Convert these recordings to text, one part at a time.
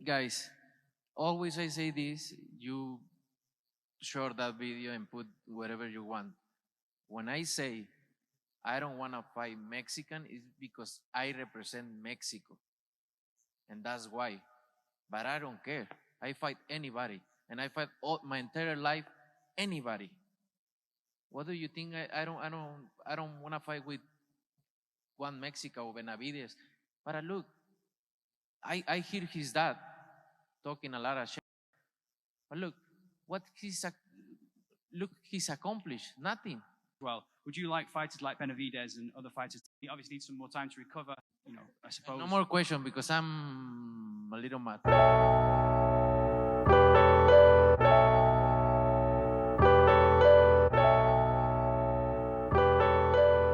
guys, always I say this, you share that video and put whatever you want. When I say I don't want to fight Mexican, it's because I represent Mexico. And that's why. But I don't care. I fight anybody. And I fight my entire life anybody. What do you think? I don't want to fight with Juan Mexico or Benavidez. But look, I hear his dad talking a lot of shit. But look, he's accomplished nothing. Well, would you like fighters like Benavidez and other fighters? He obviously need some more time to recover. I suppose. No more question because I'm a little mad.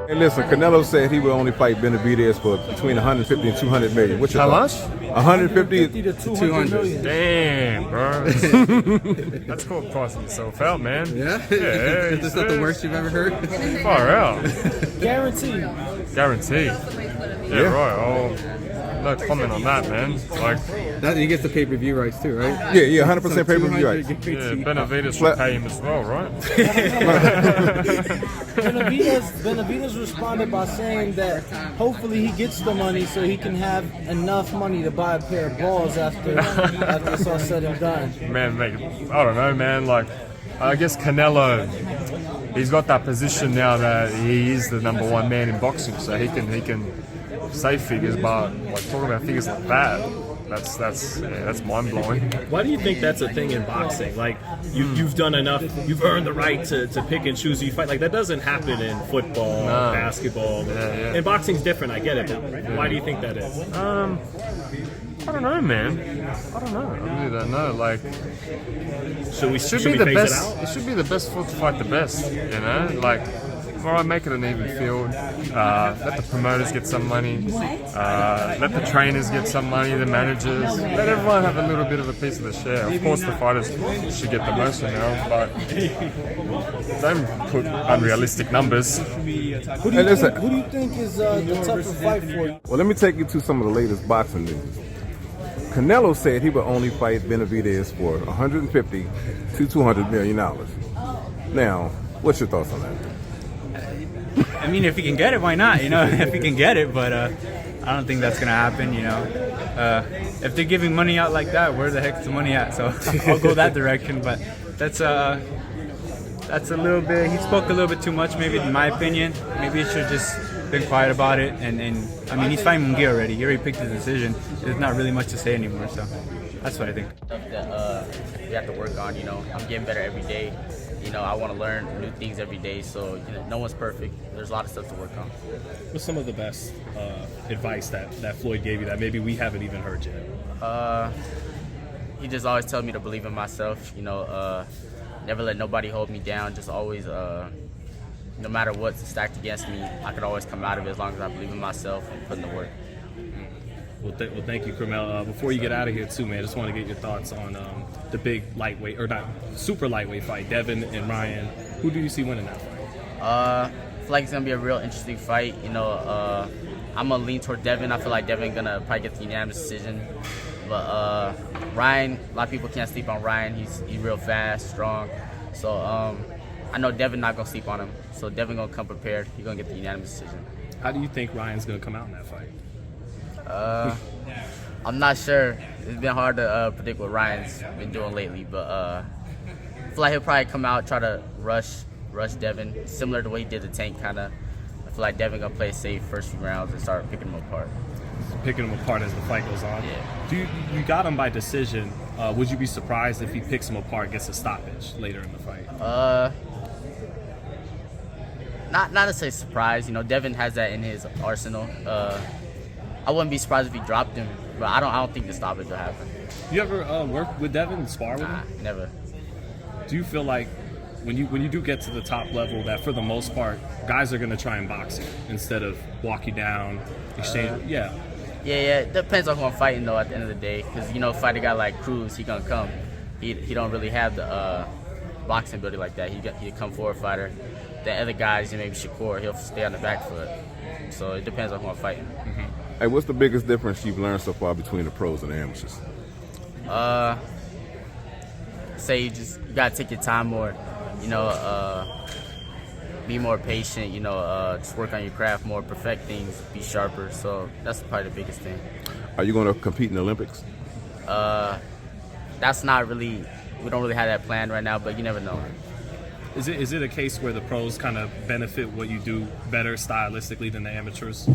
Hey, listen, Canelo said he would only fight Benavidez for between 150 and 200 million. What's your How thought? much? 150 to 200 million. Damn, bro. That's called pricing yourself out, man. Yeah? Yeah. That's not the worst you've ever heard? Far out. Guaranteed. Guaranteed. Yeah, right. Oh, no comment on that, man. Like, That, he gets the pay-per-view rights too, right? Yeah, 100% pay-per-view rights. yeah, Benavidez should pay him as well, right? Benavidez responded by saying that hopefully he gets the money so he can have enough money to buy a pair of balls after it's all said and done. Man, I don't know, man. Like, I guess Canelo, he's got that position now that he is the #1 man in boxing, so he can say figures, but like talking about figures like that, that's mind blowing. Why do you think that's a thing in boxing? Like you've done enough, you've earned the right to pick and choose who you fight. Like that doesn't happen in football, basketball. Yeah. And boxing's different. I get it, but why do you think that is? I don't know, man. I don't know. I really don't know. Like, Should we should be the phase best. it out? It should be the best foot to fight the best. You know, like. All right, make it an even field. Let the promoters get some money. Let the trainers get some money. The managers. Let everyone have a little bit of a piece of the share. Of course, the fighters should get the most now, but don't put unrealistic numbers. Who do you think is the tougher fight for you? Well, let me take you to some of the latest boxing news. Canelo said he would only fight Benavidez for 150 to 200 million dollars. Now, what's your thoughts on that? I mean, if he can get it, why not? If he can get it, but I don't think that's gonna happen. If they're giving money out like that, where the heck's the money at? So I'll go that direction. But that's a little bit. He spoke a little bit too much, maybe in my opinion. Maybe he should just been quiet about it. And I mean, he's fighting Munguia already. He already picked his decision. There's not really much to say anymore. So that's what I think. Stuff that we have to work on. I'm getting better every day. I want to learn new things every day, so no one's perfect. There's a lot of stuff to work on. What's some of the best advice that Floyd gave you that maybe we haven't even heard yet? He just always tells me to believe in myself. Never let nobody hold me down. Just always, no matter what's stacked against me, I could always come out of it as long as I believe in myself and put in the work. Well, thank you, Carmel. Before you get out of here, too, man, I just want to get your thoughts on the big lightweight, or not, super lightweight fight, Devin and Ryan. Who do you see winning that fight? I feel like it's going to be a real interesting fight. I'm going to lean toward Devin. I feel like Devin going to probably get the unanimous decision. But Ryan, a lot of people can't sleep on Ryan. He's real fast, strong. So I know Devin not going to sleep on him. So Devin going to come prepared. He's going to get the unanimous decision. How do you think Ryan's going to come out in that fight? I'm not sure. It's been hard to predict what Ryan's been doing lately, but I feel like he'll probably come out, try to rush Devin, similar to what he did to Tank, kind of. I feel like Devin gonna play safe first few rounds and start picking him apart. Picking him apart as the fight goes on. Yeah. You got him by decision. Would you be surprised if he picks him apart, gets a stoppage later in the fight? Not to say surprise. Devin has that in his arsenal. I wouldn't be surprised if he dropped him, but I don't think the stoppage will happen. You ever work with Devin and spar with him? Never. Do you feel like when you do get to the top level that for the most part guys are going to try and box you instead of walk you down, exchange? Yeah. It depends on who I'm fighting though. At the end of the day, because fight a guy like Cruz, he gonna come. He don't really have the boxing ability like that. He'll come forward fighter. The other guys, maybe Shakur, he'll stay on the back foot. So it depends on who I'm fighting. Hey, what's the biggest difference you've learned so far between the pros and the amateurs? Say you gotta take your time more. Be more patient. Just work on your craft more, perfect things, be sharper. So that's probably the biggest thing. Are you going to compete in the Olympics? That's not really. We don't really have that plan right now, but you never know. Is it a case where the pros kind of benefit what you do better stylistically than the amateurs?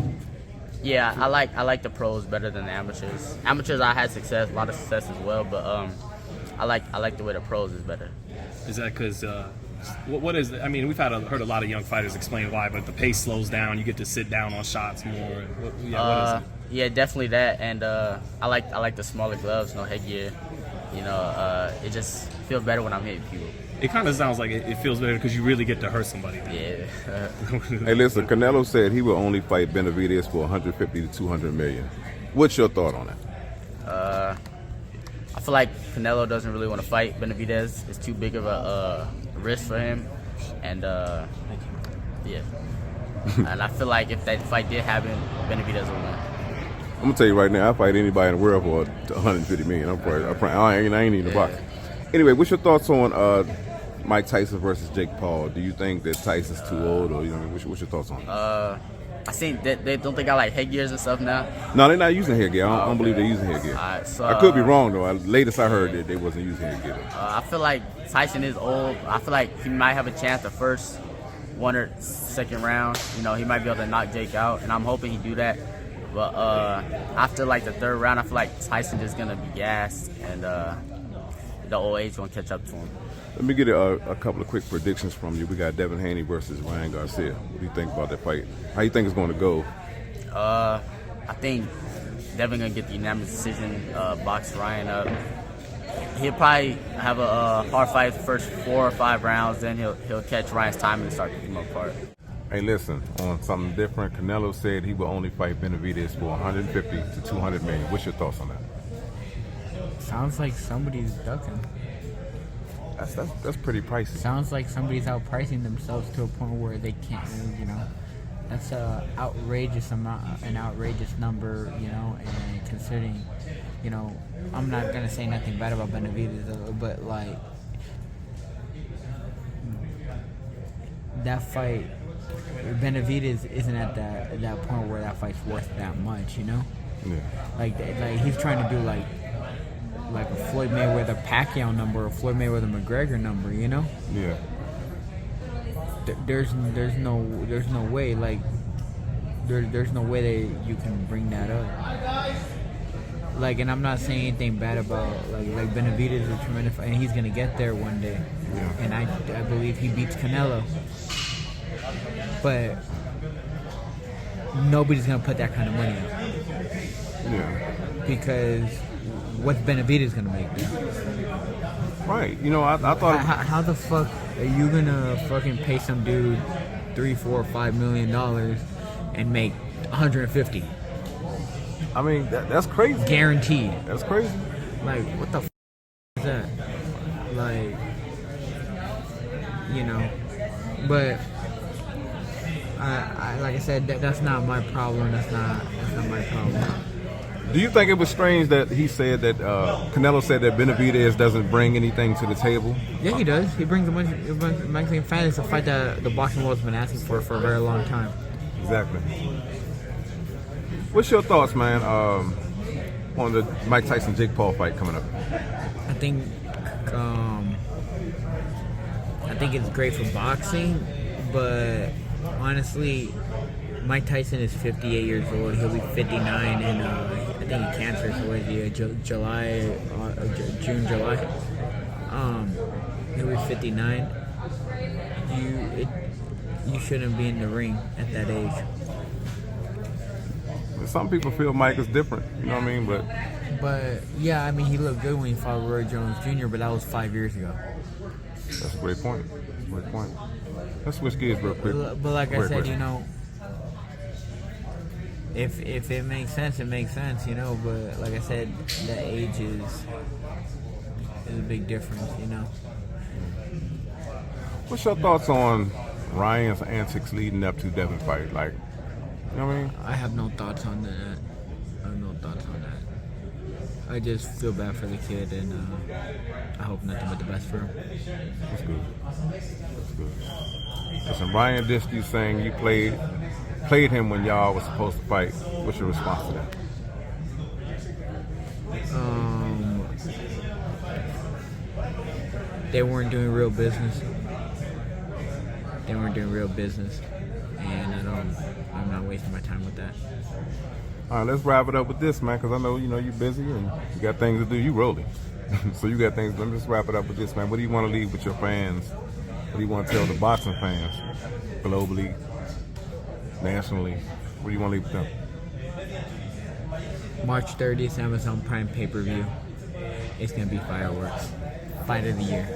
Yeah, I like the pros better than the amateurs. Amateurs, I had a lot of success as well, but I like the way the pros is better. Is that because what is? I mean, we've heard a lot of young fighters explain why, but the pace slows down. You get to sit down on shots more. What is it? Yeah, definitely that, and I like the smaller gloves, no headgear. It just feels better when I'm hitting people. It kind of sounds like it feels better because you really get to hurt somebody. Yeah. Hey, listen, Canelo said he will only fight Benavidez for 150 to 200 million. What's your thought on that? I feel like Canelo doesn't really want to fight Benavidez. It's too big of a risk for him, and yeah. And I feel like if that fight did happen, Benavidez would win. I'm gonna tell you right now, I fight anybody in the world for 150 million. I ain't even a box. Anyway, what's your thoughts on Mike Tyson versus Jake Paul? Do you think that Tyson's too old, or what's your thoughts on it? I think that they got like headgears and stuff now. No, they're not using headgear. I don't believe they're using headgear. So, I could be wrong though. Latest I heard that they wasn't using headgear. I feel like Tyson is old. I feel like he might have a chance the first one or second round. He might be able to knock Jake out, and I'm hoping he do that. But after like the third round, I feel like Tyson is gonna be gassed, and the old age gonna catch up to him. Let me get a couple of quick predictions from you. We got David Haney versus Ryan Garcia. What do you think about that fight? How you think it's going to go? I think Devin gonna get the unanimous decision, box Ryan up. He'll probably have a hard fight the first 4 or 5 rounds, then he'll catch Ryan's time and start picking him apart. Hey, listen, on something different, Canelo said he will only fight Benavidez for 150 to 200 million. What's your thoughts on that? Sounds like somebody's ducking. That's pretty pricey. Sounds like somebody's outpricing themselves to a point where they can't, that's an outrageous amount, an outrageous number, and considering, I'm not going to say nothing bad about Benavidez, but like, that fight, Benavidez isn't at that point where that fight's worth that much, Yeah. Like he's trying to do like a Floyd Mayweather Pacquiao number or Floyd Mayweather McGregor number, Yeah. There's no way there's no way that you can bring that up. Like, and I'm not saying anything bad about like Benavidez is a tremendous, and he's gonna get there one day. Yeah. And I believe he beats Canelo, but nobody's gonna put that kind of money up. Yeah. Because what's Benavidez gonna make then? Right. I thought. How the fuck are you gonna fucking pay some dude $3, $4, $5 million and make 150? I mean, that's crazy. Guaranteed. That's crazy. Like, what the is that? Like, but I like I said, that's not my problem. That's not my problem. Do you think it was strange that he said that Canelo said that Benavidez doesn't bring anything to the table? Yeah, he does. He brings a bunch of Mexican fans. It's a fight that the boxing world's been asking for a very long time. Exactly. What's your thoughts, man, on the Mike Tyson Jake Paul fight coming up? I think it's great for boxing, but honestly, Mike Tyson is 58 years old. He'll be 59 in I think he cancer. So what is he? June, July. He'll be 59. You shouldn't be in the ring at that age. Some people feel Mike is different. You know what I mean? But yeah, I mean, he looked good when he fought Roy Jones Jr., but that was 5 years ago. That's a great point. Let's switch gears real quick. But like I said, if it makes sense, it makes sense, But like I said, the age is a big difference, What's your thoughts on Ryan's antics leading up to Devin fight? Like, you know what I mean? I have no thoughts on that. I have no thoughts on that. I just feel bad for the kid, and I hope nothing but the best for him. That's good. That's good. Listen, Ryan dissed you saying you played him when y'all was supposed to fight. What's your response to that? They weren't doing real business. They weren't doing real business, and I'm not wasting my time with that. All right, let's wrap it up with this, man, because I know you're busy and you got things to do. You rolling, so you got things. Let me just wrap it up with this, man. What do you want to leave with your fans? What do you want to tell the boxing fans, globally, nationally? What do you want to leave with them? March 30th, Amazon Prime pay-per-view. It's gonna be fireworks. Fight of the year.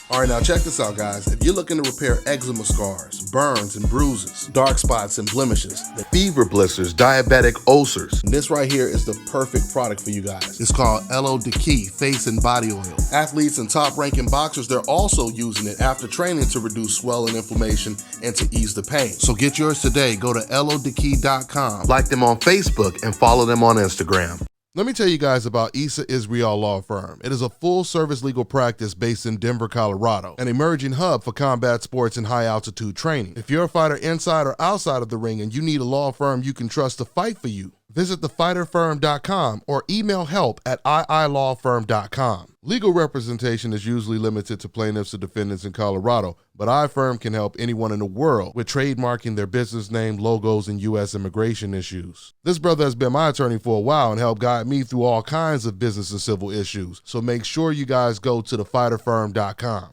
All right, now check this out, guys. If you're looking to repair eczema scars, burns and bruises, dark spots and blemishes, fever blisters, diabetic ulcers, this right here is the perfect product for you guys. It's called Elo Deki Face and Body Oil. Athletes and top-ranking boxers, they're also using it after training to reduce swelling, inflammation, and to ease the pain. So get yours today. Go to elodeki.com, like them on Facebook, and follow them on Instagram. Let me tell you guys about Issa Israel Law Firm. It is a full-service legal practice based in Denver, Colorado, an emerging hub for combat sports and high-altitude training. If you're a fighter inside or outside of the ring and you need a law firm you can trust to fight for you, visit thefighterfirm.com or email help@iilawfirm.com. Legal representation is usually limited to plaintiffs or defendants in Colorado, but iFirm can help anyone in the world with trademarking their business name, logos, and U.S. immigration issues. This brother has been my attorney for a while and helped guide me through all kinds of business and civil issues, so make sure you guys go to thefighterfirm.com.